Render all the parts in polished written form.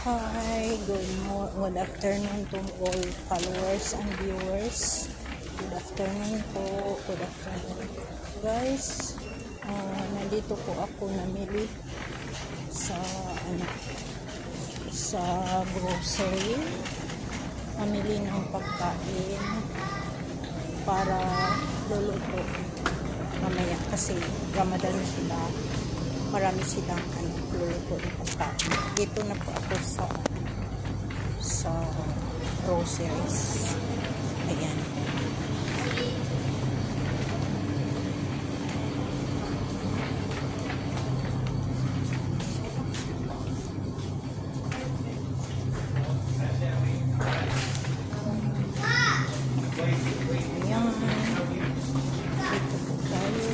Hi, good afternoon to all followers and viewers. Good afternoon po, good afternoon. Guys, nandito po ako namili sa sa grocery. Namili ng pagkain para luluto mamaya kasi Ramadan sila. Marami silang luluto ng pagkain. Dito na po ako sa groceries. Ayan. Ayan. Dito po tayo.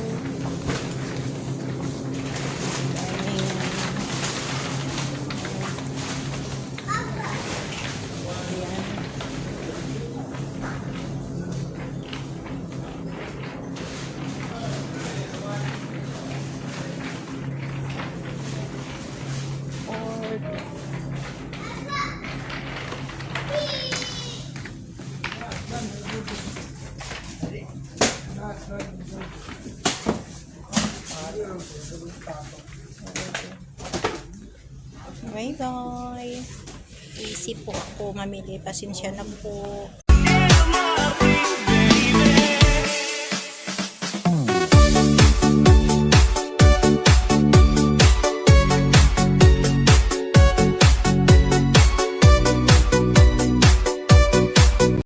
Bye bye. Easy po ako mamili. Pasensya na po.